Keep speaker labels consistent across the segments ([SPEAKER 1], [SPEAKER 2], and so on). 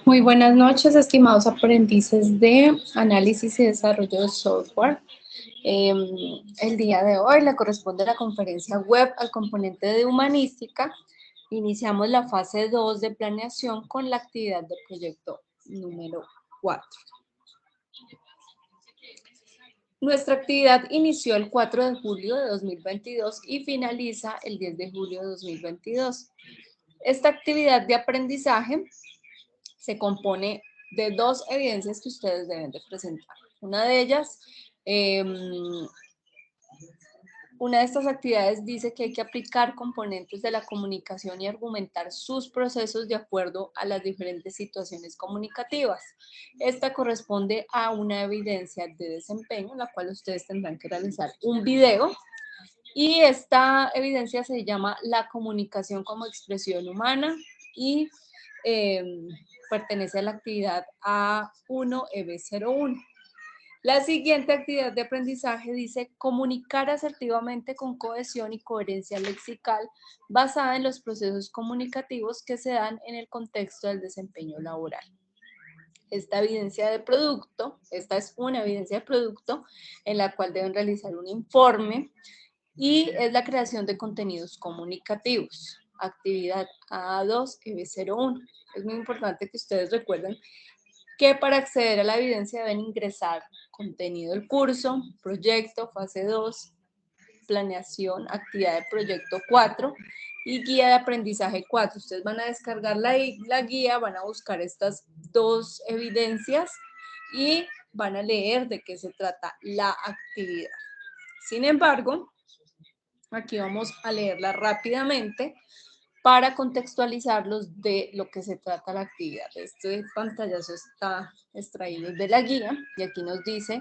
[SPEAKER 1] Muy buenas noches, estimados aprendices de análisis y desarrollo de software. El día de hoy le corresponde la conferencia web al componente de humanística. Iniciamos la fase 2 de planeación con la actividad de proyecto número 4. Nuestra actividad inició el 4 de julio de 2022 y finaliza el 10 de julio de 2022. Esta actividad de aprendizaje se compone de dos evidencias que ustedes deben de presentar. Una de ellas, una de estas actividades dice que hay que aplicar componentes de la comunicación y argumentar sus procesos de acuerdo a las diferentes situaciones comunicativas. Esta corresponde a una evidencia de desempeño, en la cual ustedes tendrán que realizar un video. Y esta evidencia se llama la comunicación como expresión humana y pertenece a la actividad A1EB01. La siguiente actividad de aprendizaje dice comunicar asertivamente con cohesión y coherencia lexical basada en los procesos comunicativos que se dan en el contexto del desempeño laboral. Esta evidencia de producto, esta es una evidencia de producto en la cual deben realizar un informe y es la creación de contenidos comunicativos. Actividad A2EB01. Es muy importante que ustedes recuerden que para acceder a la evidencia deben ingresar contenido del curso, proyecto, fase 2, planeación, actividad de proyecto 4 y guía de aprendizaje 4. Ustedes van a descargar la guía, van a buscar estas dos evidencias y van a leer de qué se trata la actividad. Sin embargo, aquí vamos a leerla rápidamente para contextualizarlos de lo que se trata la actividad. Este pantallazo está extraído de la guía y aquí nos dice,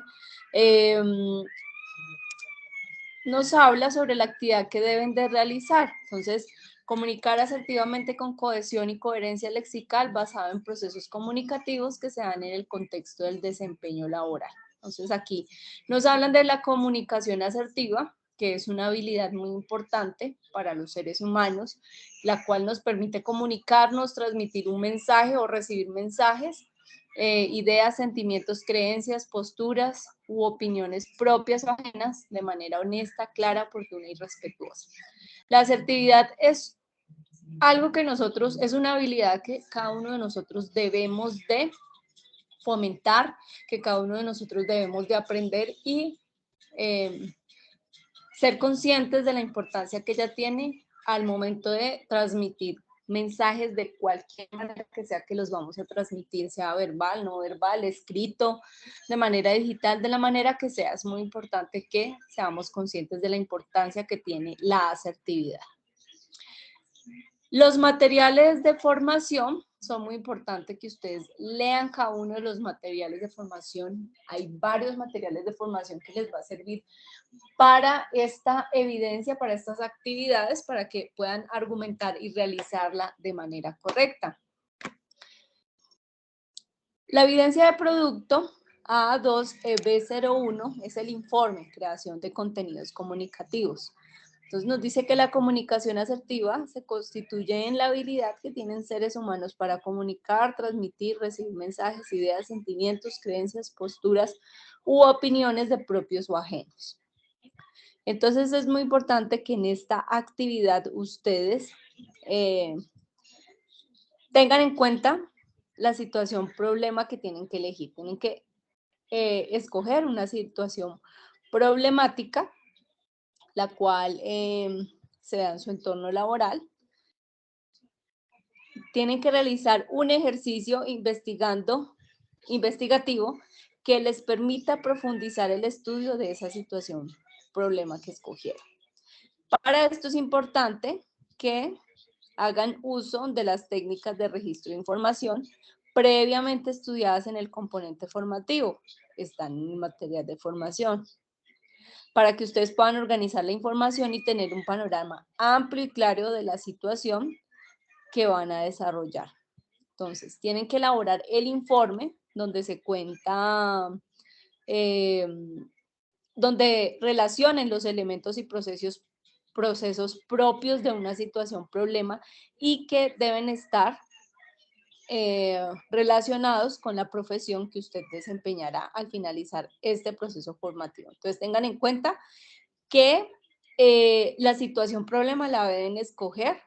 [SPEAKER 1] nos habla sobre la actividad que deben de realizar. Entonces, comunicar asertivamente con cohesión y coherencia lexical basado en procesos comunicativos que se dan en el contexto del desempeño laboral. Entonces, aquí nos hablan de la comunicación asertiva, que es una habilidad muy importante para los seres humanos, la cual nos permite comunicarnos, transmitir un mensaje o recibir mensajes, ideas, sentimientos, creencias, posturas u opiniones propias o ajenas de manera honesta, clara, oportuna y respetuosa. La asertividad es algo que nosotros, es una habilidad que cada uno de nosotros debemos de fomentar, que cada uno de nosotros debemos de aprender y ser conscientes de la importancia que ella tiene al momento de transmitir mensajes de cualquier manera que sea que los vamos a transmitir, sea verbal, no verbal, escrito, de manera digital, de la manera que sea. Es muy importante que seamos conscientes de la importancia que tiene la asertividad. Los materiales de formación son muy importantes que ustedes lean cada uno de los materiales de formación. Hay varios materiales de formación que les va a servir para esta evidencia, para estas actividades, para que puedan argumentar y realizarla de manera correcta. La evidencia de producto A2EB01 es el informe, creación de contenidos comunicativos. Entonces nos dice que la comunicación asertiva se constituye en la habilidad que tienen seres humanos para comunicar, transmitir, recibir mensajes, ideas, sentimientos, creencias, posturas u opiniones de propios o ajenos. Entonces es muy importante que en esta actividad ustedes tengan en cuenta la situación problema que tienen que elegir. Tienen que escoger una situación problemática, la cual se da en su entorno laboral. Tienen que realizar un ejercicio investigativo que les permita profundizar el estudio de esa situación, problema que escogieron. Para esto es importante que hagan uso de las técnicas de registro de información previamente estudiadas en el componente formativo. Están en materias de formación, para que ustedes puedan organizar la información y tener un panorama amplio y claro de la situación que van a desarrollar. Entonces, tienen que elaborar el informe donde se cuenta, donde relacionen los elementos y procesos propios de una situación problema y que deben estar relacionados con la profesión que usted desempeñará al finalizar este proceso formativo. Entonces tengan en cuenta que la situación problema la deben escoger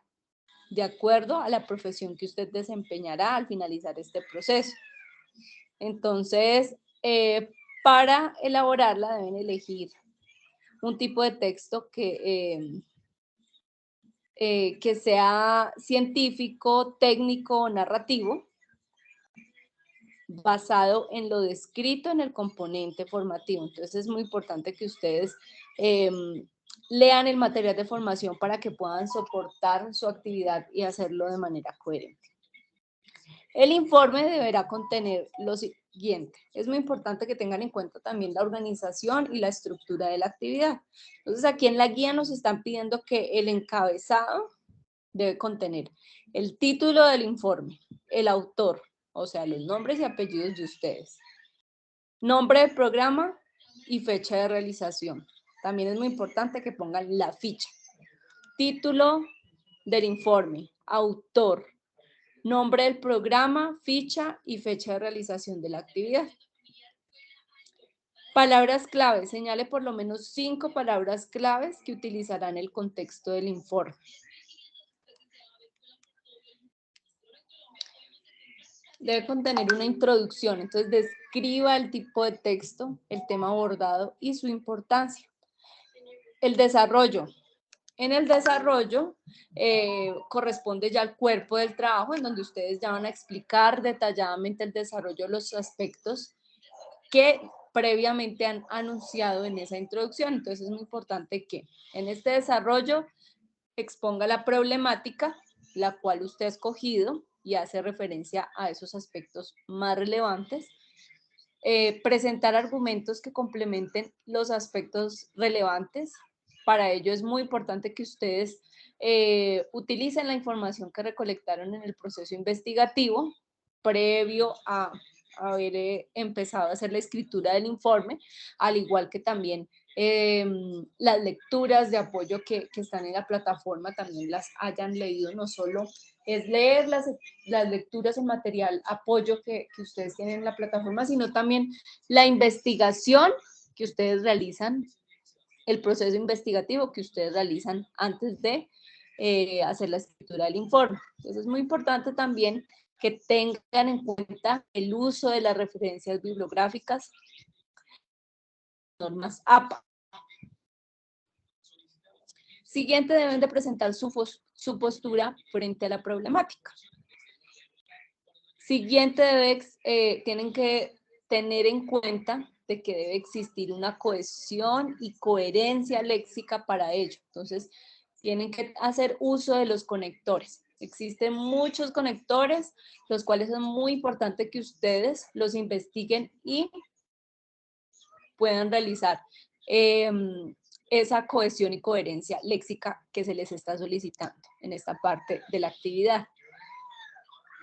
[SPEAKER 1] de acuerdo a la profesión que usted desempeñará al finalizar este proceso. Entonces, para elaborarla deben elegir un tipo de texto que sea científico, técnico o narrativo, basado en lo descrito en el componente formativo. Entonces es muy importante que ustedes lean el material de formación para que puedan soportar su actividad y hacerlo de manera coherente. El informe deberá contener lo siguiente. Es muy importante que tengan en cuenta también la organización y la estructura de la actividad. Entonces aquí en la guía nos están pidiendo que el encabezado debe contener el título del informe, el autor, o sea, los nombres y apellidos de ustedes, nombre del programa y fecha de realización. También es muy importante que pongan la ficha, título del informe, autor, nombre del programa, ficha y fecha de realización de la actividad. Palabras claves. Señale por lo menos 5 palabras claves que utilizará en el contexto del informe. Debe contener una introducción, entonces describa el tipo de texto, el tema abordado y su importancia. El desarrollo. En el desarrollo corresponde ya al cuerpo del trabajo, en donde ustedes ya van a explicar detalladamente el desarrollo de los aspectos que previamente han anunciado en esa introducción. Entonces es muy importante que en este desarrollo exponga la problemática, la cual usted ha escogido y hace referencia a esos aspectos más relevantes. Presentar argumentos que complementen los aspectos relevantes. Para ello es muy importante que ustedes utilicen la información que recolectaron en el proceso investigativo previo a haber empezado a hacer la escritura del informe, al igual que también las lecturas de apoyo que están en la plataforma también las hayan leído. No solo es leer las lecturas, el material apoyo que ustedes tienen en la plataforma, sino también la investigación que ustedes realizan, el proceso investigativo que ustedes realizan antes de hacer la escritura del informe. Entonces es muy importante también que tengan en cuenta el uso de las referencias bibliográficas, normas APA. Siguiente, deben de presentar su postura frente a la problemática. Siguiente, tienen que tener en cuenta de que debe existir una cohesión y coherencia léxica para ello. Entonces, tienen que hacer uso de los conectores. Existen muchos conectores, los cuales es muy importante que ustedes los investiguen y puedan realizar esa cohesión y coherencia léxica que se les está solicitando en esta parte de la actividad.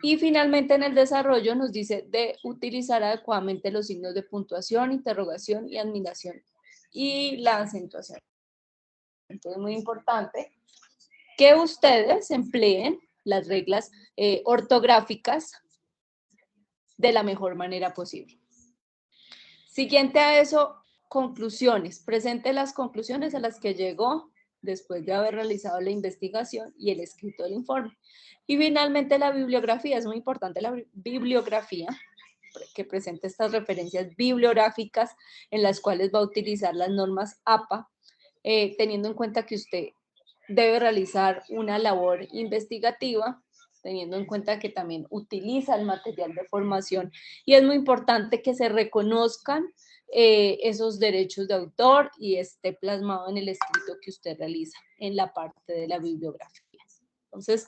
[SPEAKER 1] Y finalmente en el desarrollo nos dice de utilizar adecuadamente los signos de puntuación, interrogación y admiración y la acentuación. Entonces es muy importante que ustedes empleen las reglas ortográficas de la mejor manera posible. Siguiente a eso, conclusiones. Presente las conclusiones a las que llegó después de haber realizado la investigación y el escrito del informe. Y finalmente la bibliografía. Es muy importante la bibliografía que presente estas referencias bibliográficas en las cuales va a utilizar las normas APA, teniendo en cuenta que usted debe realizar una labor investigativa, teniendo en cuenta que también utiliza el material de formación y es muy importante que se reconozcan esos derechos de autor y esté plasmado en el escrito que usted realiza en la parte de la bibliografía. Entonces,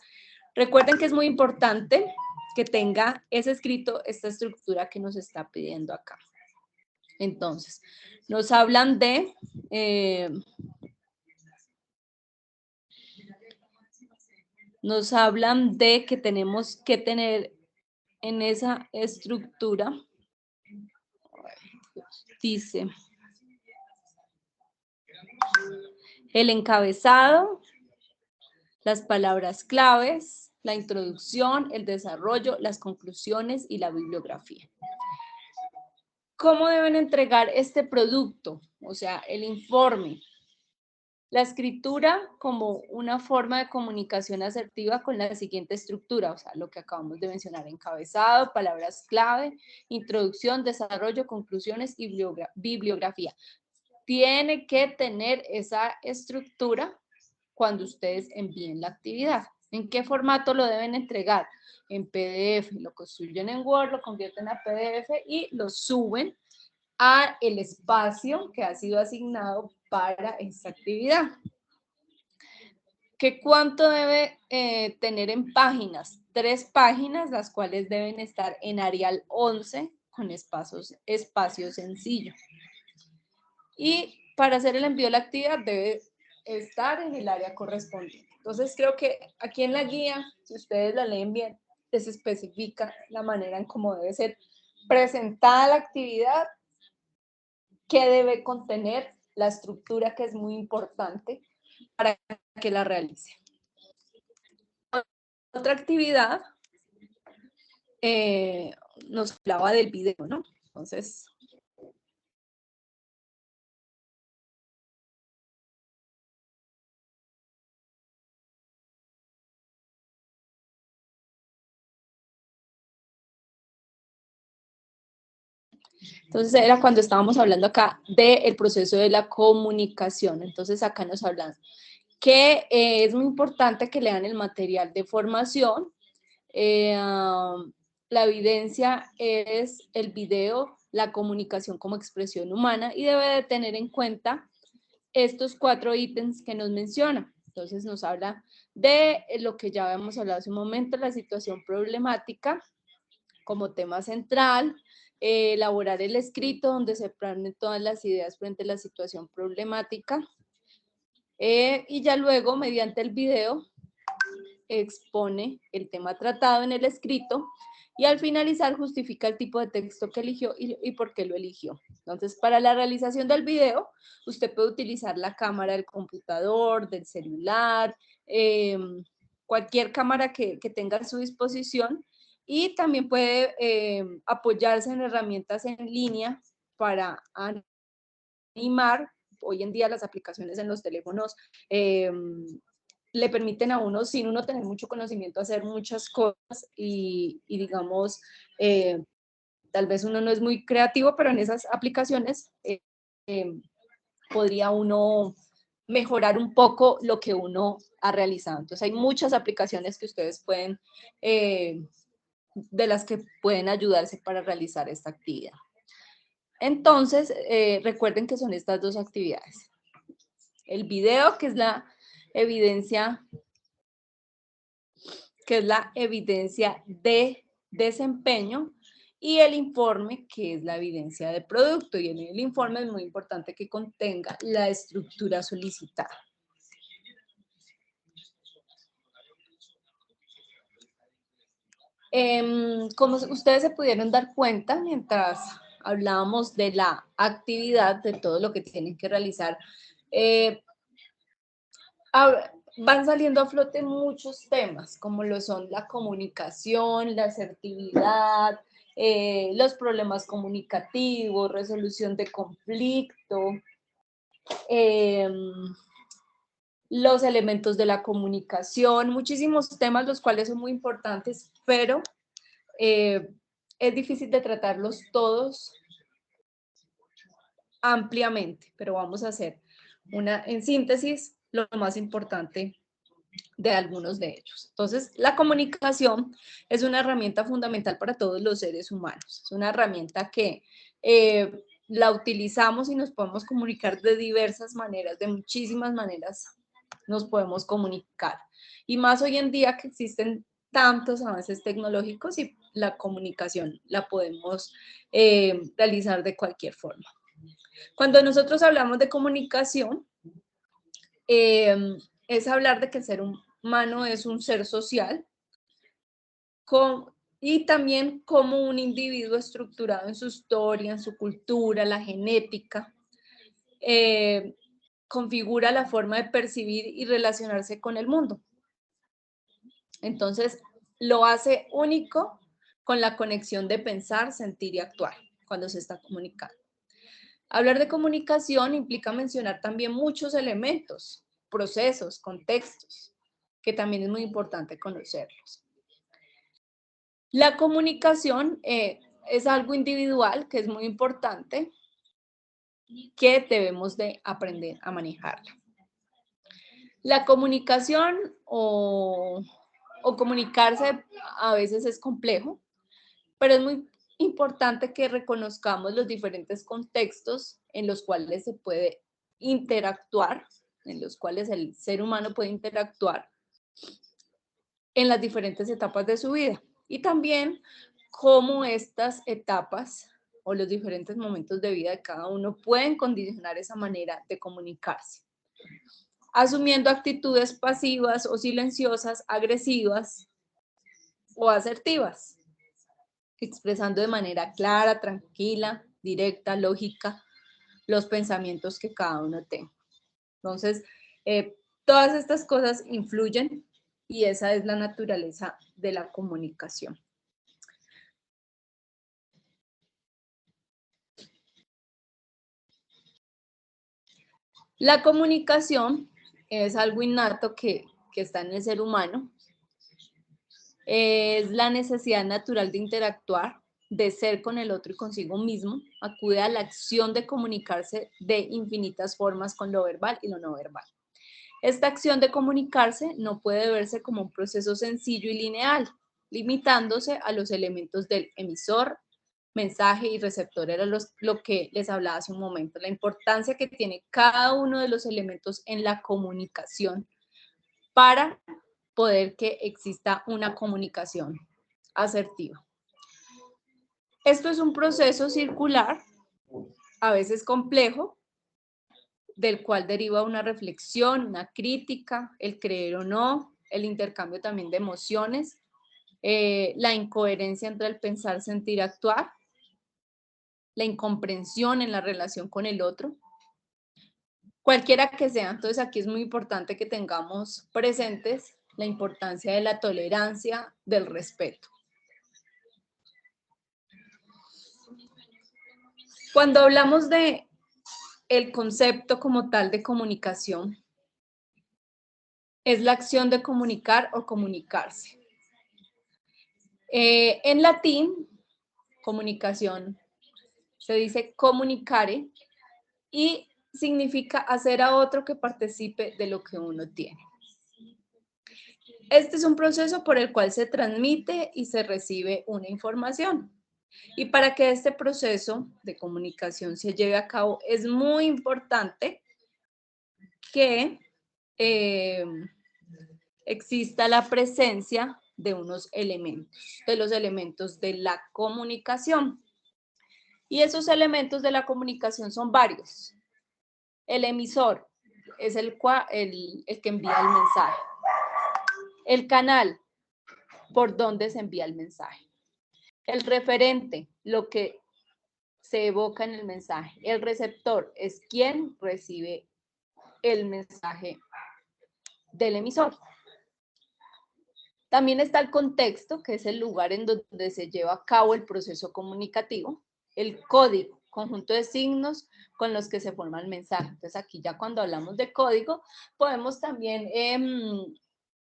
[SPEAKER 1] recuerden que es muy importante que tenga ese escrito, esta estructura que nos está pidiendo acá. Entonces, nos hablan de que tenemos que tener en esa estructura, dice, el encabezado, las palabras claves, la introducción, el desarrollo, las conclusiones y la bibliografía. ¿Cómo deben entregar este producto? O sea, el informe. La escritura como una forma de comunicación asertiva con la siguiente estructura, o sea, lo que acabamos de mencionar: encabezado, palabras clave, introducción, desarrollo, conclusiones y bibliografía. Tiene que tener esa estructura cuando ustedes envíen la actividad. ¿En qué formato lo deben entregar? En PDF, lo construyen en Word, lo convierten a PDF y lo suben a el espacio que ha sido asignado para esta actividad. ¿Qué cuánto debe tener en páginas? 3 páginas, las cuales deben estar en Arial 11 con espacio sencillo. Y para hacer el envío de la actividad debe estar en el área correspondiente. Entonces creo que aquí en la guía, si ustedes la leen bien, les especifica la manera en cómo debe ser presentada la actividad, qué debe contener, la estructura, que es muy importante para que la realice. Otra actividad nos hablaba del video, ¿no? Entonces, era cuando estábamos hablando acá del proceso de la comunicación. Entonces acá nos hablan que es muy importante que lean el material de formación. La evidencia es el video, la comunicación como expresión humana, y debe de tener en cuenta estos 4 ítems que nos menciona. Entonces nos habla de lo que ya habíamos hablado hace un momento: la situación problemática como tema central, elaborar el escrito donde se planen todas las ideas frente a la situación problemática, y ya luego, mediante el video, expone el tema tratado en el escrito, y al finalizar justifica el tipo de texto que eligió y por qué lo eligió. Entonces, para la realización del video, usted puede utilizar la cámara del computador, del celular, cualquier cámara que tenga a su disposición, y también puede apoyarse en herramientas en línea para animar. Hoy en día las aplicaciones en los teléfonos le permiten a uno, sin uno tener mucho conocimiento, hacer muchas cosas y digamos, tal vez uno no es muy creativo, pero en esas aplicaciones podría uno mejorar un poco lo que uno ha realizado. Entonces hay muchas aplicaciones que ustedes pueden, de las que pueden ayudarse para realizar esta actividad. Entonces, recuerden que son estas 2 actividades: el video, que es la evidencia de desempeño, y el informe, que es la evidencia de producto. Y en el informe es muy importante que contenga la estructura solicitada. Como ustedes se pudieron dar cuenta mientras hablábamos de la actividad, de todo lo que tienen que realizar, van saliendo a flote muchos temas, como lo son la comunicación, la asertividad, los problemas comunicativos, resolución de conflicto, los elementos de la comunicación, muchísimos temas los cuales son muy importantes, pero es difícil de tratarlos todos ampliamente, pero vamos a hacer en síntesis lo más importante de algunos de ellos. Entonces, la comunicación es una herramienta fundamental para todos los seres humanos. Es una herramienta que la utilizamos y nos podemos comunicar de diversas maneras, de muchísimas maneras nos podemos comunicar. Y más hoy en día que existen tantos avances tecnológicos y la comunicación la podemos realizar de cualquier forma. Cuando nosotros hablamos de comunicación, es hablar de que el ser humano es un ser social y también como un individuo estructurado en su historia, en su cultura, la genética, configura la forma de percibir y relacionarse con el mundo. Entonces, lo hace único con la conexión de pensar, sentir y actuar cuando se está comunicando. Hablar de comunicación implica mencionar también muchos elementos, procesos, contextos, que también es muy importante conocerlos. La comunicación es algo individual que es muy importante, que debemos de aprender a manejarla. La comunicación o comunicarse a veces es complejo, pero es muy importante que reconozcamos los diferentes contextos en los cuales se puede interactuar, en los cuales el ser humano puede interactuar en las diferentes etapas de su vida. Y también cómo estas etapas o los diferentes momentos de vida de cada uno pueden condicionar esa manera de comunicarse. Asumiendo actitudes pasivas o silenciosas, agresivas o asertivas, expresando de manera clara, tranquila, directa, lógica, los pensamientos que cada uno tenga. Entonces, todas estas cosas influyen y esa es la naturaleza de la comunicación. La comunicación es algo innato que está en el ser humano. Es la necesidad natural de interactuar, de ser con el otro y consigo mismo. Acude a la acción de comunicarse de infinitas formas con lo verbal y lo no verbal. Esta acción de comunicarse no puede verse como un proceso sencillo y lineal, limitándose a los elementos del emisor, mensaje y receptor. Era lo que les hablaba hace un momento, la importancia que tiene cada uno de los elementos en la comunicación para poder que exista una comunicación asertiva. Esto es un proceso circular, a veces complejo, del cual deriva una reflexión, una crítica, el creer o no, el intercambio también de emociones, la incoherencia entre el pensar, sentir, actuar, la incomprensión en la relación con el otro, cualquiera que sea. Entonces aquí es muy importante que tengamos presentes la importancia de la tolerancia, del respeto. Cuando hablamos de el concepto como tal de comunicación, es la acción de comunicar o comunicarse. En latín, comunicación se dice comunicare y significa hacer a otro que participe de lo que uno tiene. Este es un proceso por el cual se transmite y se recibe una información. Y para que este proceso de comunicación se lleve a cabo, es muy importante que exista la presencia de unos elementos, de los elementos de la comunicación. Y esos elementos de la comunicación son varios. El emisor es el que envía el mensaje. El canal, por donde se envía el mensaje. El referente, lo que se evoca en el mensaje. El receptor es quien recibe el mensaje del emisor. También está el contexto, que es el lugar en donde se lleva a cabo el proceso comunicativo. El código, conjunto de signos con los que se forma el mensaje. Entonces aquí ya cuando hablamos de código, podemos también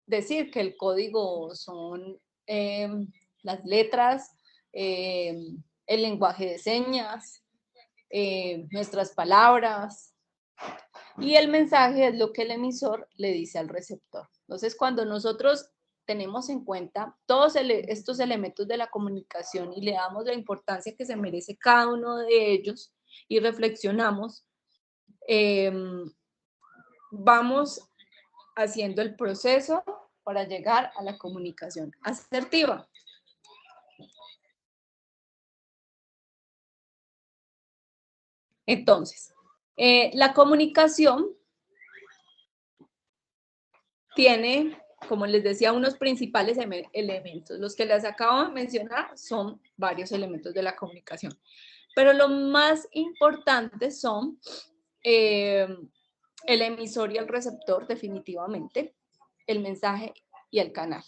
[SPEAKER 1] decir que el código son las letras, el lenguaje de señas, nuestras palabras, y el mensaje es lo que el emisor le dice al receptor. Entonces, cuando nosotros tenemos en cuenta todos estos elementos de la comunicación y le damos la importancia que se merece cada uno de ellos y reflexionamos, vamos haciendo el proceso para llegar a la comunicación asertiva. Entonces, la comunicación tiene, como les decía, unos principales elementos. Los que les acabo de mencionar son varios elementos de la comunicación. Pero lo más importante son el emisor y el receptor, definitivamente, el mensaje y el canal.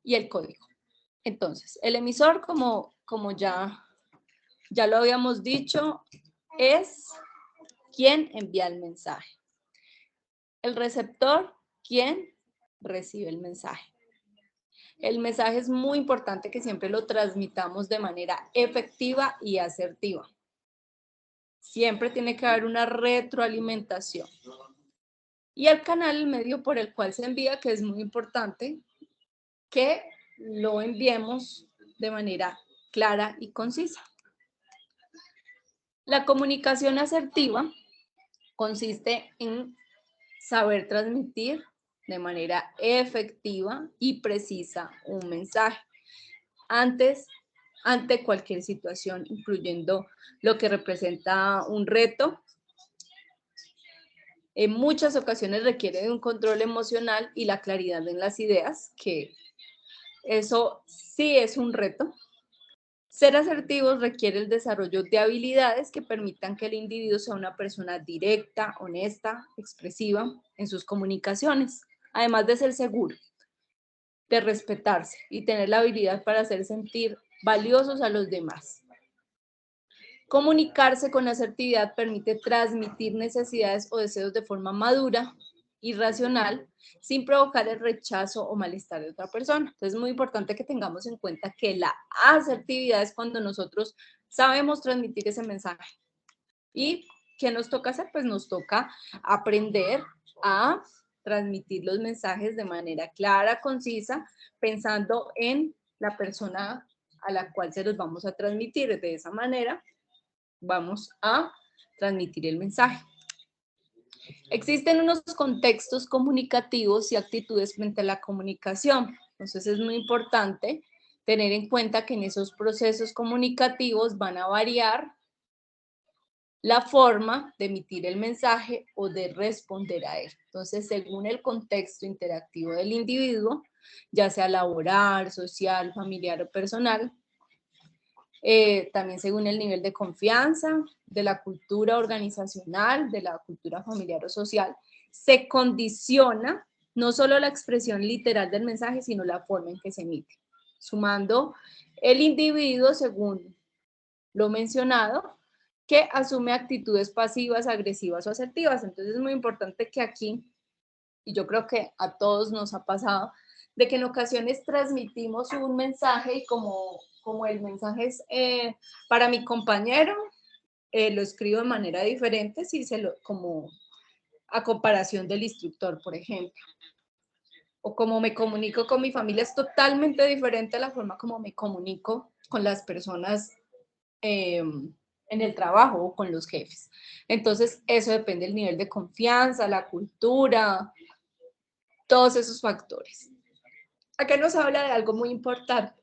[SPEAKER 1] y el código. Entonces, el emisor, como ya lo habíamos dicho, es quien envía el mensaje. El receptor, quien recibe el mensaje. El mensaje es muy importante que siempre lo transmitamos de manera efectiva y asertiva. Siempre tiene que haber una retroalimentación. Y el canal, el medio por el cual se envía, que es muy importante, que lo enviemos de manera clara y concisa. La comunicación asertiva consiste en saber transmitir de manera efectiva y precisa un mensaje ante cualquier situación, incluyendo lo que representa un reto. En muchas ocasiones requiere de un control emocional y la claridad en las ideas, que eso sí es un reto. Ser asertivos requiere el desarrollo de habilidades que permitan que el individuo sea una persona directa, honesta, expresiva en sus comunicaciones, además de ser seguro, de respetarse y tener la habilidad para hacer sentir valiosos a los demás. Comunicarse con asertividad permite transmitir necesidades o deseos de forma madura y racional, sin provocar el rechazo o malestar de otra persona. Entonces es muy importante que tengamos en cuenta que la asertividad es cuando nosotros sabemos transmitir ese mensaje. ¿Y qué nos toca hacer? Pues nos toca aprender a transmitir los mensajes de manera clara, concisa, pensando en la persona a la cual se los vamos a transmitir. De esa manera vamos a transmitir el mensaje. Existen unos contextos comunicativos y actitudes frente a la comunicación. Entonces es muy importante tener en cuenta que en esos procesos comunicativos van a variar la forma de emitir el mensaje o de responder a él. Entonces, según el contexto interactivo del individuo, ya sea laboral, social, familiar o personal, también según el nivel de confianza, de la cultura organizacional, de la cultura familiar o social, se condiciona no solo la expresión literal del mensaje, sino la forma en que se emite, sumando el individuo, según lo mencionado, que asume actitudes pasivas, agresivas o asertivas. Entonces es muy importante que aquí, y yo creo que a todos nos ha pasado, de que en ocasiones transmitimos un mensaje y como el mensaje es para mi compañero, lo escribo de manera diferente, como a comparación del instructor, por ejemplo. O como me comunico con mi familia es totalmente diferente a la forma como me comunico con las personas en el trabajo o con los jefes. Entonces, eso depende del nivel de confianza, la cultura, todos esos factores. Acá nos habla de algo muy importante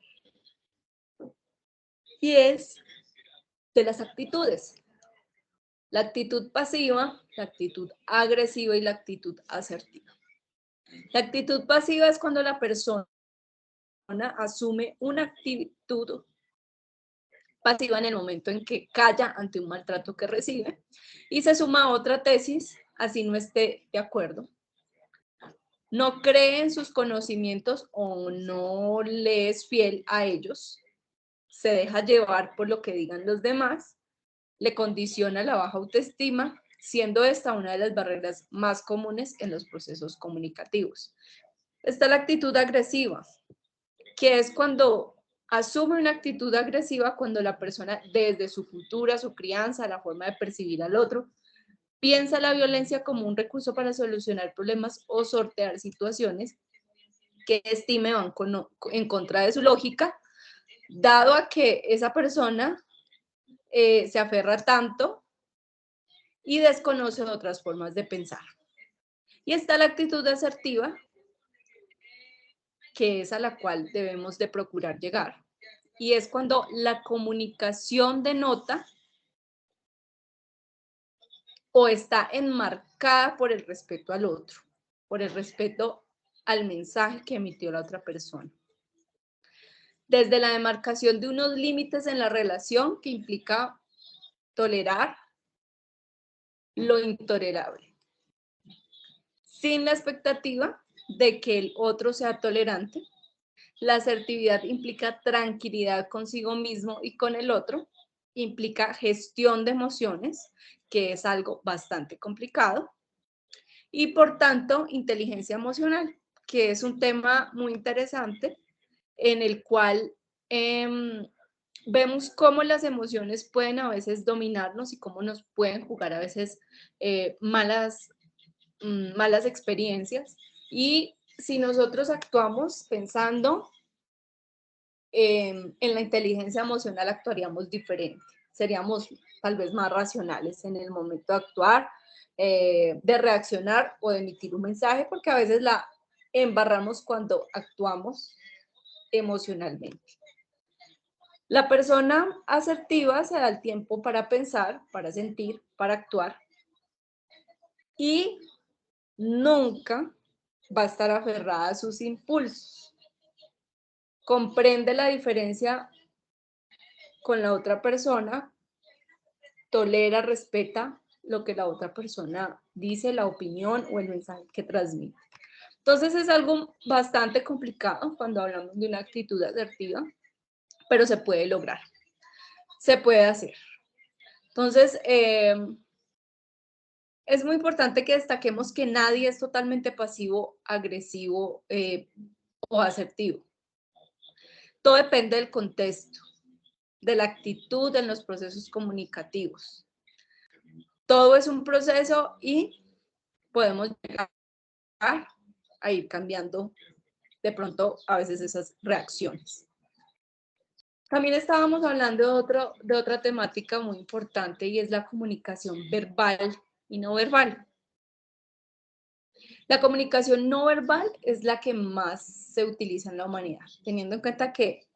[SPEAKER 1] y es de las actitudes. La actitud pasiva, la actitud agresiva y la actitud asertiva. La actitud pasiva es cuando la persona asume una actitud pasiva en el momento en que calla ante un maltrato que recibe y se suma a otra tesis, así no esté de acuerdo. No cree en sus conocimientos o no le es fiel a ellos, se deja llevar por lo que digan los demás, le condiciona la baja autoestima, siendo esta una de las barreras más comunes en los procesos comunicativos. Está la actitud agresiva, que es cuando asume una actitud agresiva cuando la persona, desde su cultura, su crianza, la forma de percibir al otro, piensa la violencia como un recurso para solucionar problemas o sortear situaciones que estime van en contra de su lógica, dado a que esa persona se aferra tanto y desconoce otras formas de pensar. Y está la actitud asertiva, que es a la cual debemos de procurar llegar. Y es cuando la comunicación denota o está enmarcada por el respeto al otro, por el respeto al mensaje que emitió la otra persona. Desde la demarcación de unos límites en la relación que implica tolerar lo intolerable, sin la expectativa de que el otro sea tolerante. La asertividad implica tranquilidad consigo mismo y con el otro, implica gestión de emociones, que es algo bastante complicado, y por tanto, inteligencia emocional, que es un tema muy interesante en el cual vemos cómo las emociones pueden a veces dominarnos y cómo nos pueden jugar a veces malas experiencias. Y si nosotros actuamos pensando en la inteligencia emocional, actuaríamos diferente. Seríamos tal vez más racionales en el momento de actuar, de reaccionar o de emitir un mensaje, porque a veces la embarramos cuando actuamos emocionalmente. La persona asertiva se da el tiempo para pensar, para sentir, para actuar y nunca va a estar aferrada a sus impulsos. Comprende la diferencia con la otra persona, tolera, respeta lo que la otra persona dice, la opinión o el mensaje que transmite. Entonces es algo bastante complicado cuando hablamos de una actitud asertiva, pero se puede lograr, se puede hacer. Entonces, es muy importante que destaquemos que nadie es totalmente pasivo, agresivo o asertivo. Todo depende del contexto, de la actitud en los procesos comunicativos. Todo es un proceso y podemos llegar a ir cambiando de pronto a veces esas reacciones. También estábamos hablando de otra temática muy importante y es la comunicación verbal y no verbal. La comunicación no verbal es la que más se utiliza en la humanidad, teniendo en cuenta que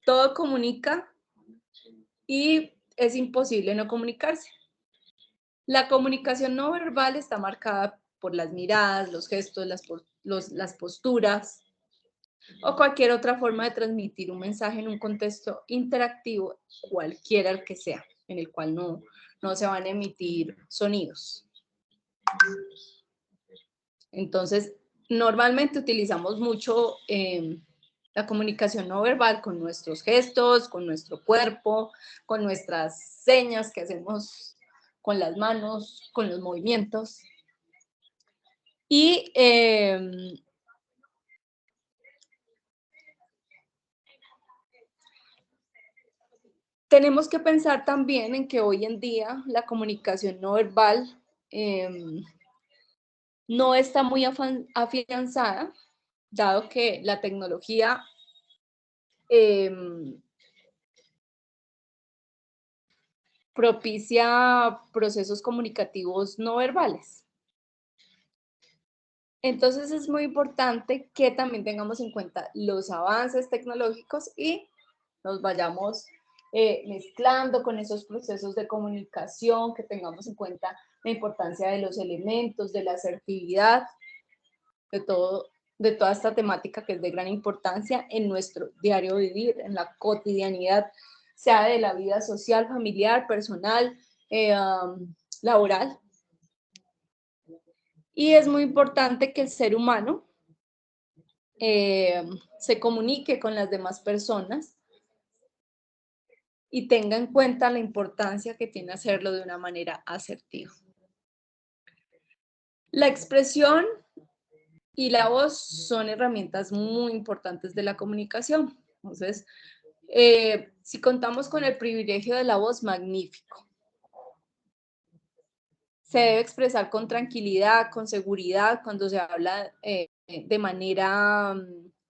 [SPEAKER 1] todo comunica y es imposible no comunicarse. La comunicación no verbal está marcada por las miradas, los gestos, las posturas o cualquier otra forma de transmitir un mensaje en un contexto interactivo, cualquiera el que sea, en el cual no se van a emitir sonidos. Entonces, normalmente utilizamos mucho la comunicación no verbal con nuestros gestos, con nuestro cuerpo, con nuestras señas que hacemos con las manos, con los movimientos. Y tenemos que pensar también en que hoy en día la comunicación no verbal no está muy afianzada, dado que la tecnología propicia procesos comunicativos no verbales. Entonces es muy importante que también tengamos en cuenta los avances tecnológicos y nos vayamos mezclando con esos procesos de comunicación, que tengamos en cuenta la importancia de los elementos, de la asertividad, de toda esta temática que es de gran importancia en nuestro diario vivir, en la cotidianidad, sea de la vida social, familiar, personal, laboral. Y es muy importante que el ser humano se comunique con las demás personas y tenga en cuenta la importancia que tiene hacerlo de una manera asertiva. La expresión y la voz son herramientas muy importantes de la comunicación. Entonces, si contamos con el privilegio de la voz, magnífico. Se debe expresar con tranquilidad, con seguridad, cuando se habla de manera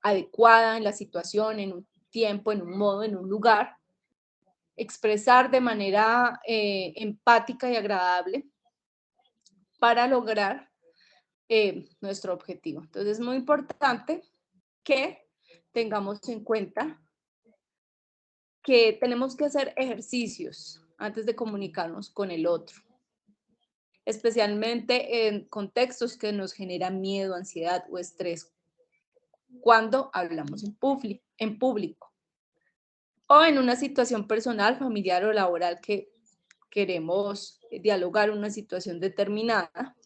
[SPEAKER 1] adecuada en la situación, en un tiempo, en un modo, en un lugar. Expresar de manera empática y agradable para lograr nuestro objetivo. Entonces es muy importante que tengamos en cuenta que tenemos que hacer ejercicios antes de comunicarnos con el otro, especialmente en contextos que nos generan miedo, ansiedad o estrés cuando hablamos en público o en una situación personal, familiar o laboral que queremos dialogar una situación determinada.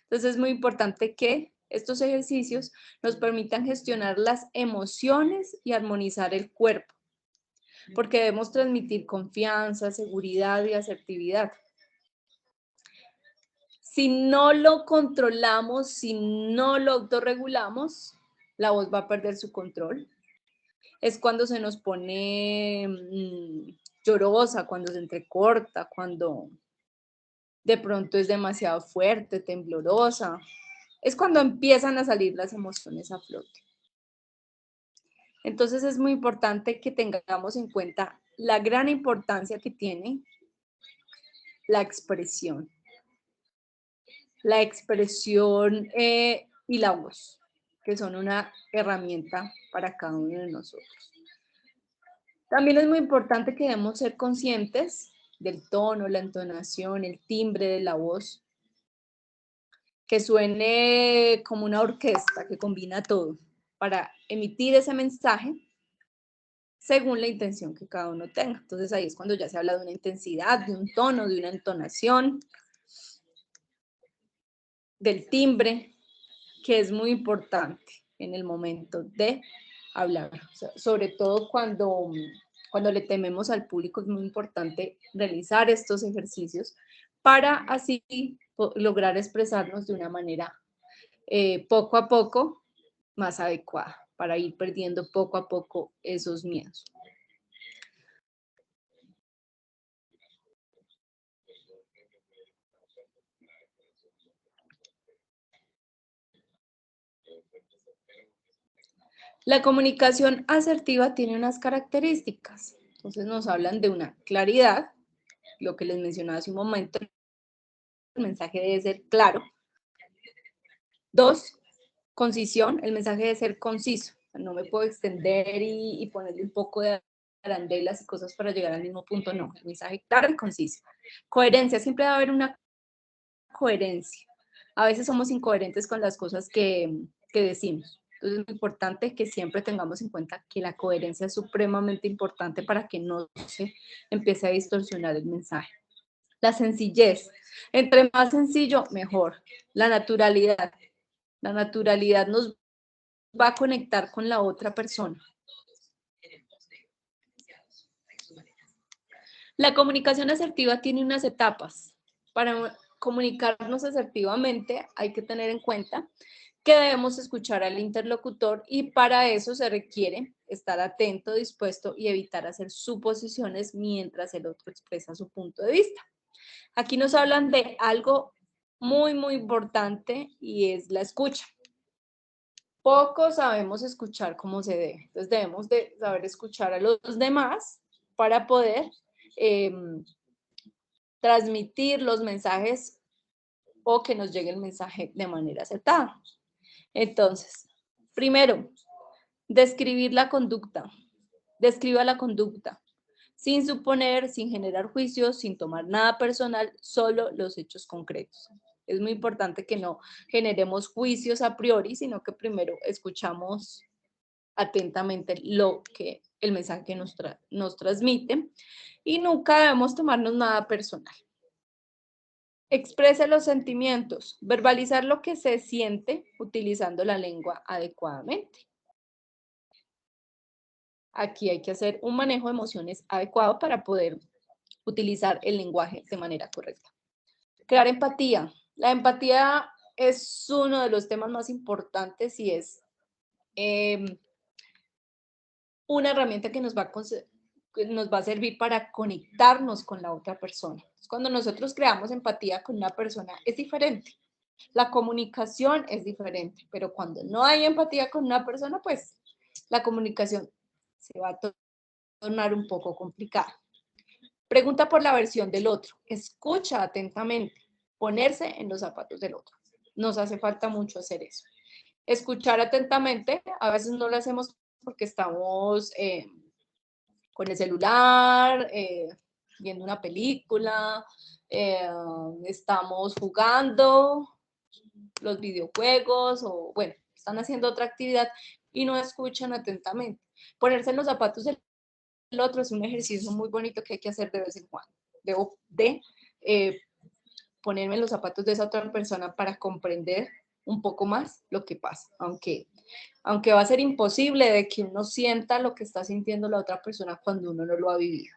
[SPEAKER 1] Entonces es muy importante que estos ejercicios nos permitan gestionar las emociones y armonizar el cuerpo, porque debemos transmitir confianza, seguridad y asertividad. Si no lo controlamos, si no lo autorregulamos, la voz va a perder su control. Es cuando se nos pone llorosa, cuando se entrecorta, cuando de pronto es demasiado fuerte, temblorosa. Es cuando empiezan a salir las emociones a flote. Entonces es muy importante que tengamos en cuenta la gran importancia que tiene la expresión. La expresión y la voz, que son una herramienta para cada uno de nosotros. También es muy importante que debemos ser conscientes del tono, la entonación, el timbre de la voz, que suene como una orquesta que combina todo para emitir ese mensaje según la intención que cada uno tenga. Entonces ahí es cuando ya se habla de una intensidad, de un tono, de una entonación, del timbre, que es muy importante en el momento de hablar. O sea, sobre todo cuando le tememos al público, es muy importante realizar estos ejercicios para así lograr expresarnos de una manera poco a poco más adecuada, para ir perdiendo poco a poco esos miedos. La comunicación asertiva tiene unas características. Entonces nos hablan de una claridad, lo que les mencionaba hace un momento, el mensaje debe ser claro. 2, concisión, el mensaje debe ser conciso. No me puedo extender y ponerle un poco de arandelas y cosas para llegar al mismo punto, no. El mensaje claro y conciso. Coherencia, siempre va a haber una coherencia. A veces somos incoherentes con las cosas que decimos. Entonces es muy importante que siempre tengamos en cuenta que la coherencia es supremamente importante para que no se empiece a distorsionar el mensaje. La sencillez. Entre más sencillo, mejor. La naturalidad. La naturalidad nos va a conectar con la otra persona. La comunicación asertiva tiene unas etapas. Para comunicarnos asertivamente hay que tener en cuenta que debemos escuchar al interlocutor y para eso se requiere estar atento, dispuesto y evitar hacer suposiciones mientras el otro expresa su punto de vista. Aquí nos hablan de algo muy, muy importante y es la escucha. Poco sabemos escuchar como se debe, entonces debemos de saber escuchar a los demás para poder transmitir los mensajes o que nos llegue el mensaje de manera acertada. Entonces, primero, describir la conducta. Describa la conducta, sin suponer, sin generar juicios, sin tomar nada personal, solo los hechos concretos. Es muy importante que no generemos juicios a priori, sino que primero escuchamos atentamente el mensaje que nos transmite y nunca debemos tomarnos nada personal. Exprese los sentimientos, verbalizar lo que se siente utilizando la lengua adecuadamente. Aquí hay que hacer un manejo de emociones adecuado para poder utilizar el lenguaje de manera correcta. Crear empatía. La empatía es uno de los temas más importantes y es una herramienta que nos va a servir para conectarnos con la otra persona. Entonces, cuando nosotros creamos empatía con una persona es diferente. La comunicación es diferente, pero cuando no hay empatía con una persona, pues la comunicación se va a tornar un poco complicada. Pregunta por la versión del otro. Escucha atentamente. Ponerse en los zapatos del otro. Nos hace falta mucho hacer eso. Escuchar atentamente, a veces no lo hacemos porque estamos con el celular, viendo una película, estamos jugando los videojuegos o, bueno, están haciendo otra actividad y no escuchan atentamente. Ponerse en los zapatos del otro es un ejercicio muy bonito que hay que hacer de vez en cuando. Debo de ponerme en los zapatos de esa otra persona para comprender un poco más lo que pasa, aunque va a ser imposible de que uno sienta lo que está sintiendo la otra persona cuando uno no lo ha vivido,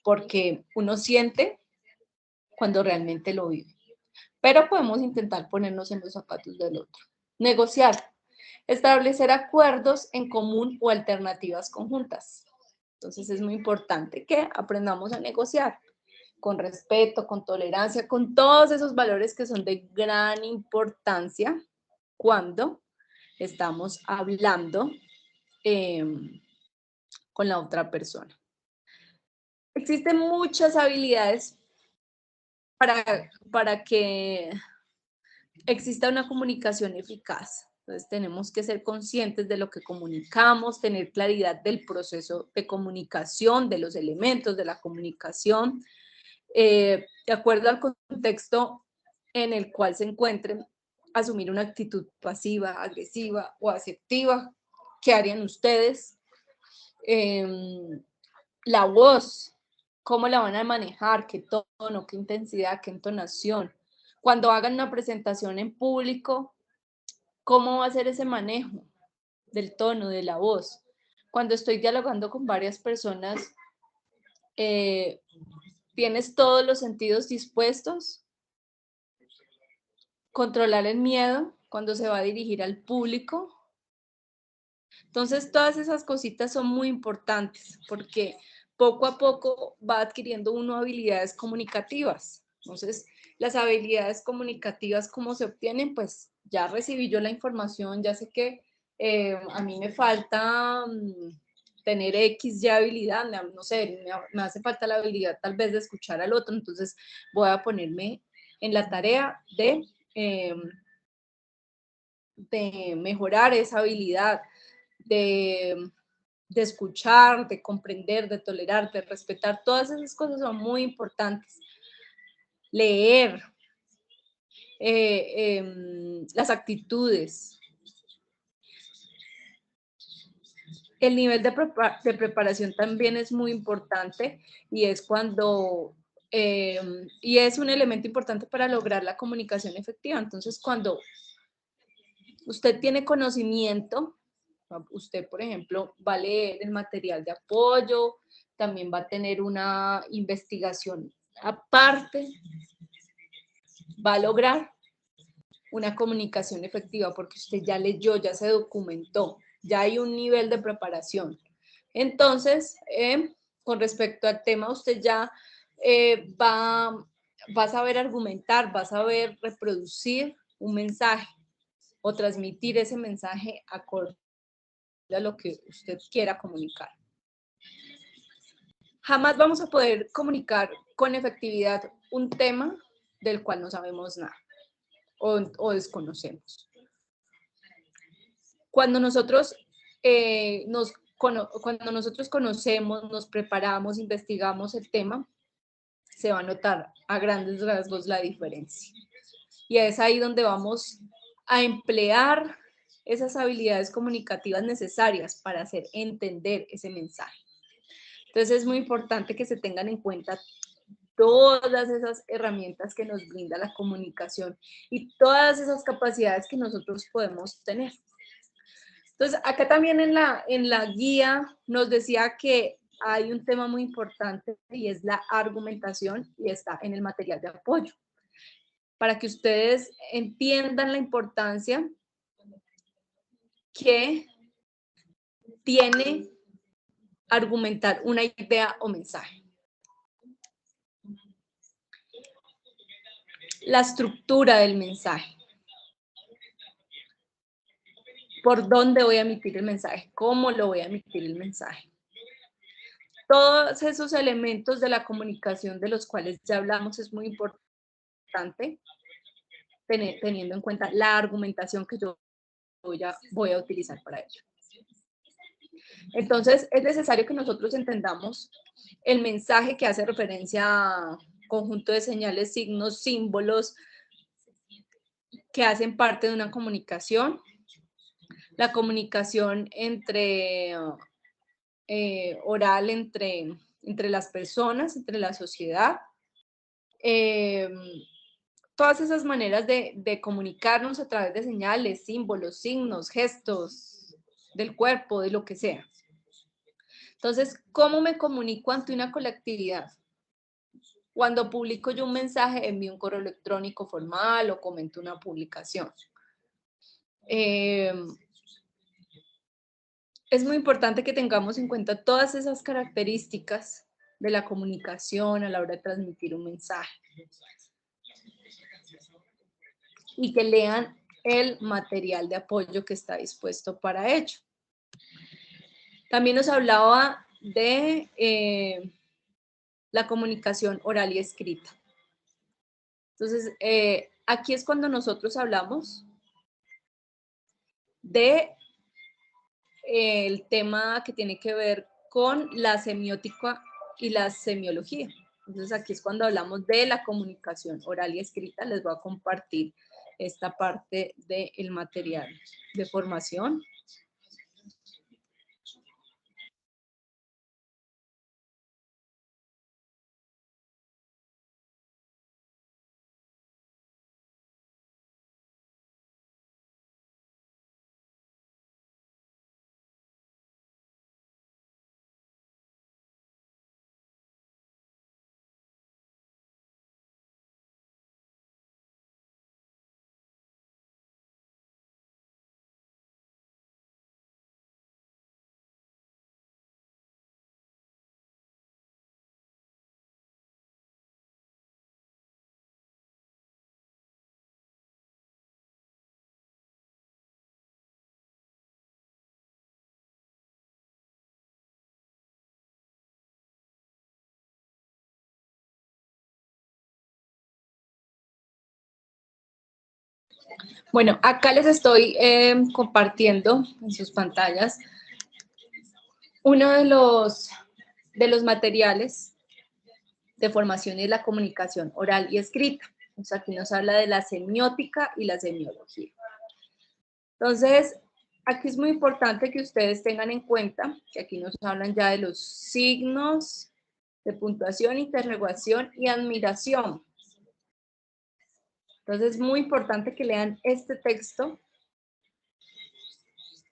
[SPEAKER 1] porque uno siente cuando realmente lo vive. Pero podemos intentar ponernos en los zapatos del otro. Negociar. Establecer acuerdos en común o alternativas conjuntas. Entonces es muy importante que aprendamos a negociar con respeto, con tolerancia, con todos esos valores que son de gran importancia cuando estamos hablando con la otra persona. Existen muchas habilidades para que exista una comunicación eficaz. Entonces tenemos que ser conscientes de lo que comunicamos, tener claridad del proceso de comunicación, de los elementos de la comunicación, de acuerdo al contexto en el cual se encuentren, asumir una actitud pasiva, agresiva o asertiva. ¿Qué harían ustedes? La voz, ¿cómo la van a manejar? ¿Qué tono, qué intensidad, qué entonación? Cuando hagan una presentación en público, ¿cómo va a ser ese manejo del tono, de la voz? Cuando estoy dialogando con varias personas, ¿tienes todos los sentidos dispuestos? Controlar el miedo cuando se va a dirigir al público. Entonces, todas esas cositas son muy importantes porque poco a poco va adquiriendo uno habilidades comunicativas. Entonces, las habilidades comunicativas, ¿cómo se obtienen? Pues ya recibí yo la información, ya sé que a mí me falta tener X ya habilidad, no sé, me hace falta la habilidad tal vez de escuchar al otro, entonces voy a ponerme en la tarea de mejorar esa habilidad, de, de escuchar, de comprender, de tolerar, de respetar. Todas esas cosas son muy importantes. Leer, las actitudes. El nivel de preparación también es muy importante y es cuando, y es un elemento importante para lograr la comunicación efectiva. Entonces, cuando usted tiene conocimiento, usted, por ejemplo, va a leer el material de apoyo, también va a tener una investigación aparte, va a lograr una comunicación efectiva porque usted ya leyó, ya se documentó, ya hay un nivel de preparación. Entonces, con respecto al tema, usted ya va a saber argumentar, va a saber reproducir un mensaje o transmitir ese mensaje acorde a lo que usted quiera comunicar. Jamás vamos a poder comunicar con efectividad un tema del cual no sabemos nada o desconocemos. Cuando nosotros, cuando nosotros conocemos, nos preparamos, investigamos el tema, se va a notar a grandes rasgos la diferencia. Y es ahí donde vamos a emplear esas habilidades comunicativas necesarias para hacer entender ese mensaje. Entonces es muy importante que se tengan en cuenta todas esas herramientas que nos brinda la comunicación y todas esas capacidades que nosotros podemos tener. Entonces, acá también en la guía nos decía que hay un tema muy importante y es la argumentación y está en el material de apoyo. Para que ustedes entiendan la importancia que tiene argumentar una idea o mensaje. La estructura del mensaje. ¿Por dónde voy a emitir el mensaje? ¿Cómo lo voy a emitir el mensaje? Todos esos elementos de la comunicación de los cuales ya hablamos es muy importante teniendo en cuenta la argumentación que yo voy a utilizar para ello. Entonces, es necesario que nosotros entendamos el mensaje que hace referencia a conjunto de señales, signos, símbolos que hacen parte de una comunicación. La comunicación oral entre las personas, entre la sociedad. todas esas maneras de comunicarnos a través de señales, símbolos, signos, gestos del cuerpo, de lo que sea. Entonces, ¿cómo me comunico ante una colectividad? Cuando publico yo un mensaje, envío un correo electrónico formal o comento una publicación. Es muy importante que tengamos en cuenta todas esas características de la comunicación a la hora de transmitir un mensaje. Y que lean el material de apoyo que está dispuesto para ello. También nos hablaba de la comunicación oral y escrita. Entonces, aquí es cuando nosotros hablamos de el tema que tiene que ver con la semiótica y la semiología. Entonces, aquí es cuando hablamos de la comunicación oral y escrita. Les voy a compartir esta parte del material de formación. Bueno, acá les estoy compartiendo en sus pantallas uno de los materiales de formación y la comunicación oral y escrita. Entonces, aquí nos habla de la semiótica y la semiología. Entonces, aquí es muy importante que ustedes tengan en cuenta que aquí nos hablan ya de los signos de puntuación, interrogación y admiración. Entonces, es muy importante que lean este texto.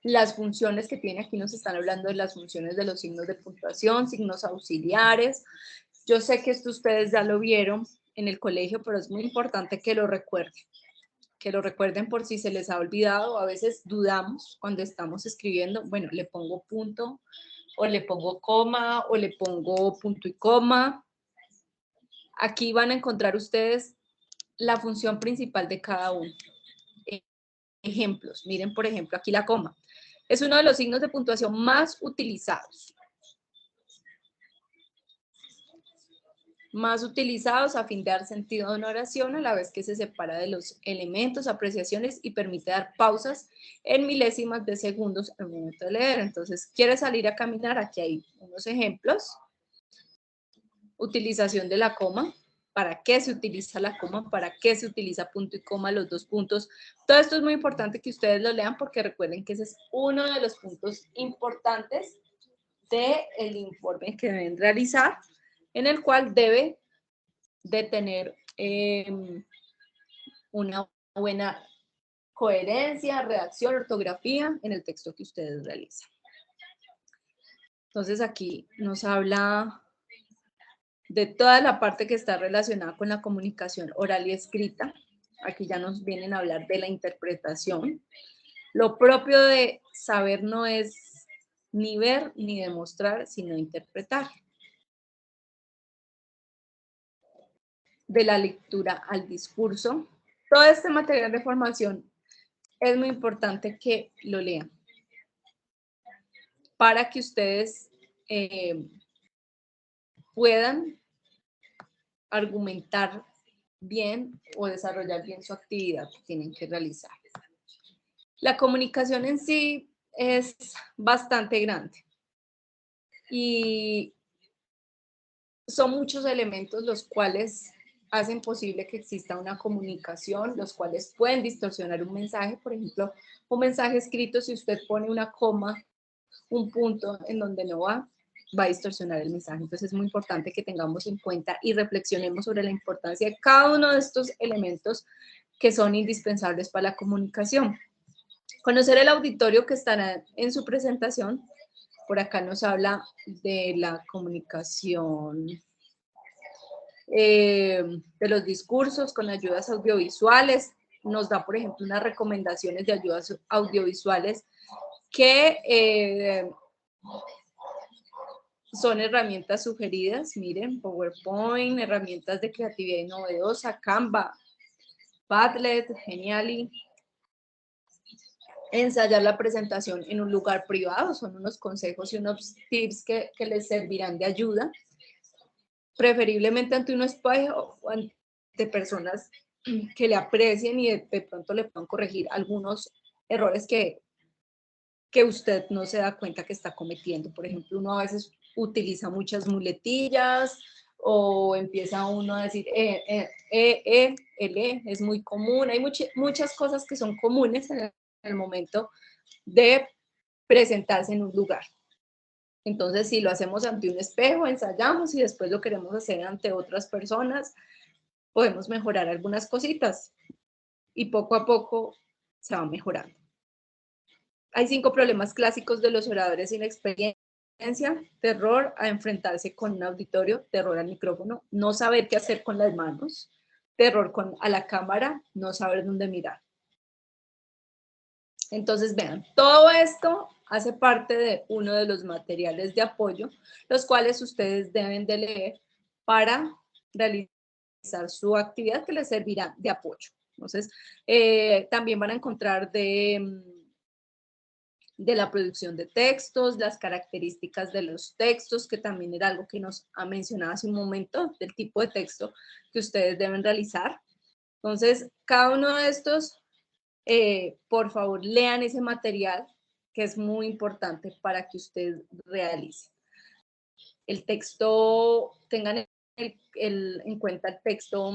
[SPEAKER 1] Las funciones que tiene, aquí nos están hablando de las funciones de los signos de puntuación, signos auxiliares. Yo sé que esto ustedes ya lo vieron en el colegio, pero es muy importante que lo recuerden por si se les ha olvidado. A veces dudamos cuando estamos escribiendo, bueno, le pongo punto, o le pongo coma, o le pongo punto y coma. Aquí van a encontrar ustedes la función principal de cada uno. Ejemplos, miren por ejemplo aquí la coma. Es uno de los signos de puntuación más utilizados. Más utilizados a fin de dar sentido a una oración a la vez que se separa de los elementos, apreciaciones y permite dar pausas en milésimas de segundos al momento de leer. Entonces, ¿quieres salir a caminar? Aquí hay unos ejemplos. Utilización de la coma. ¿Para qué se utiliza la coma? ¿Para qué se utiliza punto y coma, los dos puntos? Todo esto es muy importante que ustedes lo lean porque recuerden que ese es uno de los puntos importantes del informe que deben realizar, en el cual debe de tener una buena coherencia, redacción, ortografía en el texto que ustedes realizan. Entonces aquí nos habla de toda la parte que está relacionada con la comunicación oral y escrita. Aquí ya nos vienen a hablar de la interpretación. Lo propio de saber no es ni ver ni demostrar, sino interpretar. De la lectura al discurso. Todo este material de formación es muy importante que lo lean para que ustedes puedan argumentar bien o desarrollar bien su actividad que tienen que realizar. La comunicación en sí es bastante grande y son muchos elementos los cuales hacen posible que exista una comunicación, los cuales pueden distorsionar un mensaje. Por ejemplo, un mensaje escrito, si usted pone una coma, un punto en donde no va, va a distorsionar el mensaje. Entonces es muy importante que tengamos en cuenta y reflexionemos sobre la importancia de cada uno de estos elementos que son indispensables para la comunicación. Conocer el auditorio que estará en su presentación. Por acá nos habla de la comunicación, de los discursos con ayudas audiovisuales. Nos da, por ejemplo, unas recomendaciones de ayudas audiovisuales que son herramientas sugeridas. Miren, PowerPoint, herramientas de creatividad y novedosa, Canva, Padlet, Genially. Ensayar la presentación en un lugar privado, son unos consejos y unos tips que les servirán de ayuda, preferiblemente ante un espejo o ante personas que le aprecien y de pronto le puedan corregir algunos errores que usted no se da cuenta que está cometiendo. Por ejemplo, uno a veces utiliza muchas muletillas o empieza uno a decir es muy común. Hay muchas cosas que son comunes en el momento de presentarse en un lugar. Entonces, si lo hacemos ante un espejo, ensayamos y después lo queremos hacer ante otras personas, podemos mejorar algunas cositas y poco a poco se va mejorando. Hay 5 problemas clásicos de los oradores sin experiencia. Terror a enfrentarse con un auditorio, terror al micrófono, no saber qué hacer con las manos, terror a la cámara, no saber dónde mirar. Entonces, vean, todo esto hace parte de uno de los materiales de apoyo, los cuales ustedes deben de leer para realizar su actividad que les servirá de apoyo. Entonces, también van a encontrar de la producción de textos, las características de los textos, que también era algo que nos ha mencionado hace un momento, del tipo de texto que ustedes deben realizar. Entonces, cada uno de estos, por favor, lean ese material, que es muy importante para que usted realice. El texto, tengan en cuenta el texto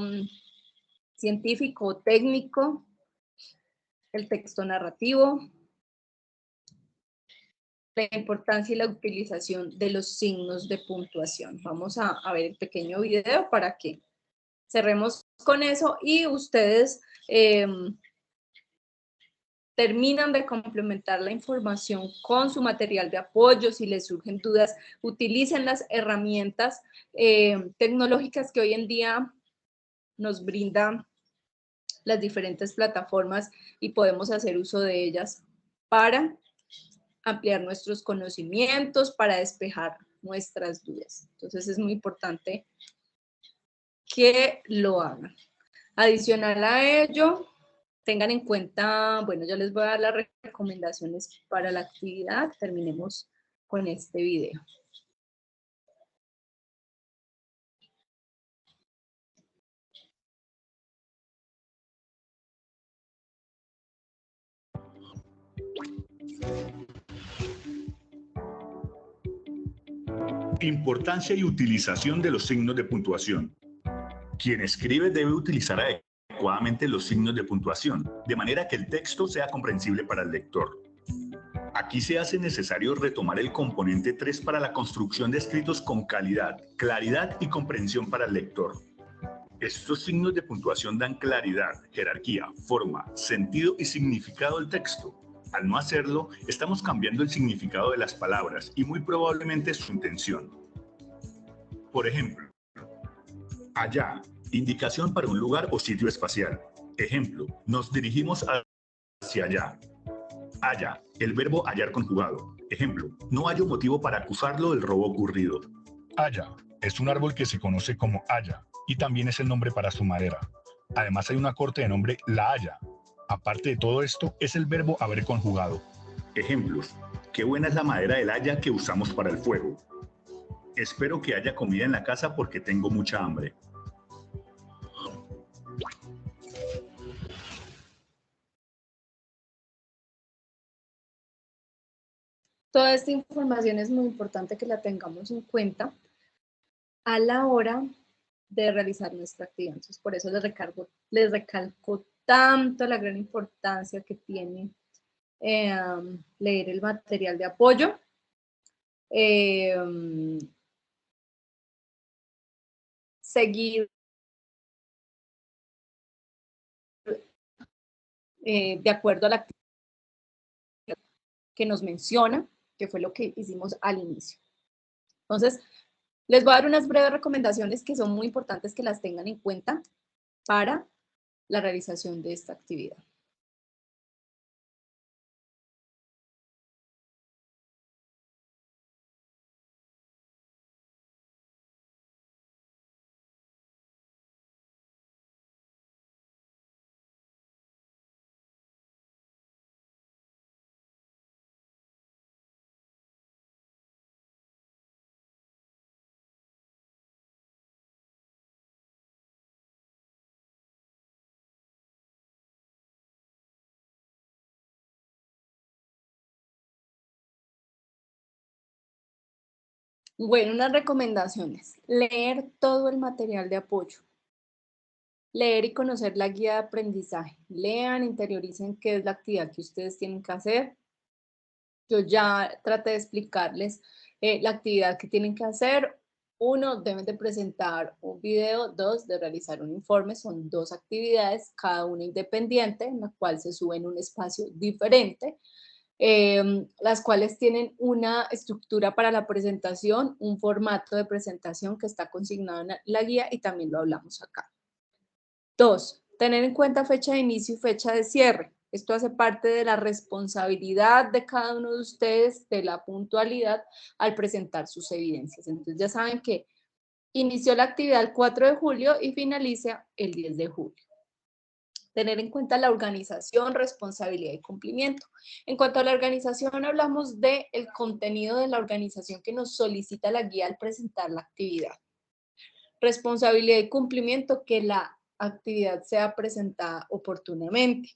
[SPEAKER 1] científico, técnico, el texto narrativo, la importancia y la utilización de los signos de puntuación. Vamos a ver el pequeño video para que cerremos con eso y ustedes terminan de complementar la información con su material de apoyo. Si les surgen dudas, utilicen las herramientas tecnológicas que hoy en día nos brindan las diferentes plataformas y podemos hacer uso de ellas para ampliar nuestros conocimientos, para despejar nuestras dudas. Entonces es muy importante que lo hagan. Adicional a ello, tengan en cuenta, bueno, ya les voy a dar las recomendaciones para la actividad. Terminemos con este video.
[SPEAKER 2] Importancia y utilización de los signos de puntuación. Quien escribe debe utilizar adecuadamente los signos de puntuación, de manera que el texto sea comprensible para el lector. Aquí se hace necesario retomar el componente 3 para la construcción de escritos con calidad, claridad y comprensión para el lector. Estos signos de puntuación dan claridad, jerarquía, forma, sentido y significado del texto. Al no hacerlo, estamos cambiando el significado de las palabras y muy probablemente su intención. Por ejemplo, allá, indicación para un lugar o sitio espacial. Ejemplo, nos dirigimos hacia allá. Haya, el verbo hallar conjugado. Ejemplo, no hallo motivo para acusarlo del robo ocurrido.
[SPEAKER 3] Haya es un árbol que se conoce como haya y también es el nombre para su madera. Además hay una corte de nombre La Haya. Aparte de todo esto, es el verbo haber conjugado.
[SPEAKER 2] Ejemplos, qué buena es la madera del haya que usamos para el fuego. Espero que haya comida en la casa porque tengo mucha hambre.
[SPEAKER 1] Toda esta información es muy importante que la tengamos en cuenta a la hora de realizar nuestra actividad. Entonces, por eso les recalco tanto la gran importancia que tiene leer el material de apoyo. seguir de acuerdo a la actividad que nos menciona, que fue lo que hicimos al inicio. Entonces, les voy a dar unas breves recomendaciones que son muy importantes que las tengan en cuenta para la realización de esta actividad. Bueno, unas recomendaciones. Leer todo el material de apoyo. Leer y conocer la guía de aprendizaje. Lean, interioricen qué es la actividad que ustedes tienen que hacer. Yo ya traté de explicarles la actividad que tienen que hacer. 1, deben de presentar un video. 2, de realizar un informe. Son 2 actividades, cada una independiente, en la cual se sube en un espacio diferente. Las cuales tienen una estructura para la presentación, un formato de presentación que está consignado en la guía y también lo hablamos acá. 2, tener en cuenta fecha de inicio y fecha de cierre. Esto hace parte de la responsabilidad de cada uno de ustedes de la puntualidad al presentar sus evidencias. Entonces ya saben que inició la actividad el 4 de julio y finaliza el 10 de julio. Tener en cuenta la organización, responsabilidad y cumplimiento. En cuanto a la organización, hablamos del contenido de la organización que nos solicita la guía al presentar la actividad. Responsabilidad y cumplimiento, que la actividad sea presentada oportunamente.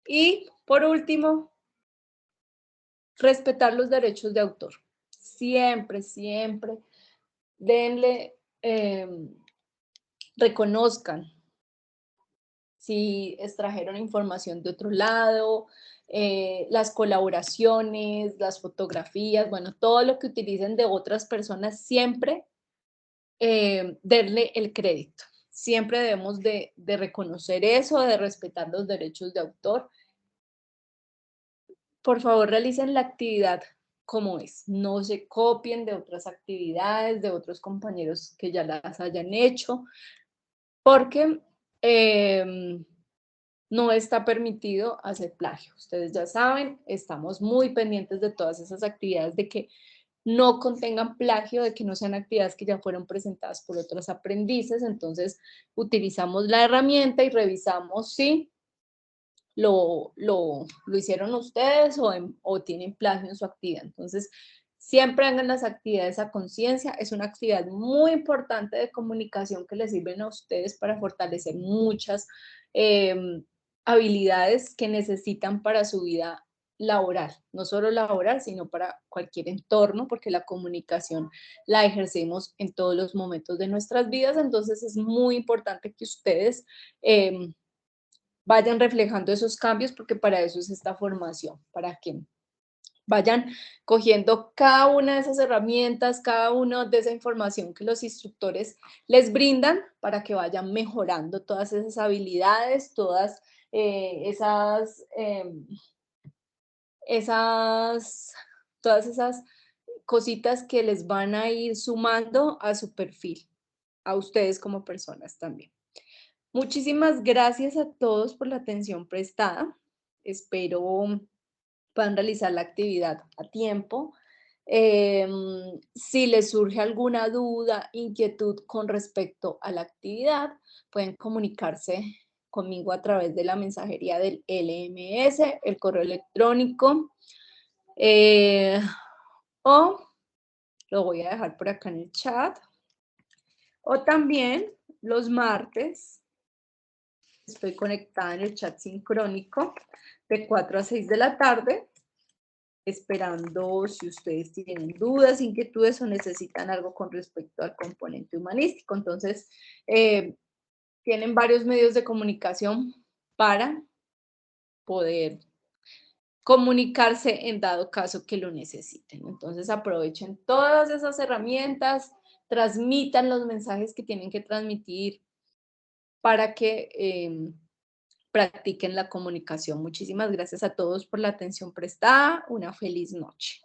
[SPEAKER 1] Y por último, respetar los derechos de autor. Siempre, siempre denle, reconozcan si extrajeron información de otro lado, las colaboraciones, las fotografías, bueno, todo lo que utilicen de otras personas, siempre darle el crédito. Siempre debemos de reconocer eso, de respetar los derechos de autor. Por favor, realicen la actividad como es. No se copien de otras actividades, de otros compañeros que ya las hayan hecho, porque no está permitido hacer plagio. Ustedes ya saben, estamos muy pendientes de todas esas actividades, de que no contengan plagio, de que no sean actividades que ya fueron presentadas por otros aprendices. Entonces, utilizamos la herramienta y revisamos si lo hicieron ustedes o tienen plagio en su actividad. Entonces, siempre hagan las actividades a conciencia. Es una actividad muy importante de comunicación que les sirven a ustedes para fortalecer muchas habilidades que necesitan para su vida laboral, no solo laboral, sino para cualquier entorno, porque la comunicación la ejercemos en todos los momentos de nuestras vidas. Entonces es muy importante que ustedes vayan reflejando esos cambios, porque para eso es esta formación, para que vayan cogiendo cada una de esas herramientas, cada una de esa información que los instructores les brindan para que vayan mejorando todas esas habilidades, todas todas esas cositas que les van a ir sumando a su perfil, a ustedes como personas también. Muchísimas gracias a todos por la atención prestada. Espero puedan realizar la actividad a tiempo. Si les surge alguna duda, inquietud con respecto a la actividad, pueden comunicarse conmigo a través de la mensajería del LMS, el correo electrónico, o lo voy a dejar por acá en el chat, o también los martes estoy conectada en el chat sincrónico de 4 a 6 de la tarde, esperando si ustedes tienen dudas, inquietudes o necesitan algo con respecto al componente humanístico. Entonces, tienen varios medios de comunicación para poder comunicarse en dado caso que lo necesiten. Entonces aprovechen todas esas herramientas, transmitan los mensajes que tienen que transmitir para que practiquen la comunicación. Muchísimas gracias a todos por la atención prestada. Una feliz noche.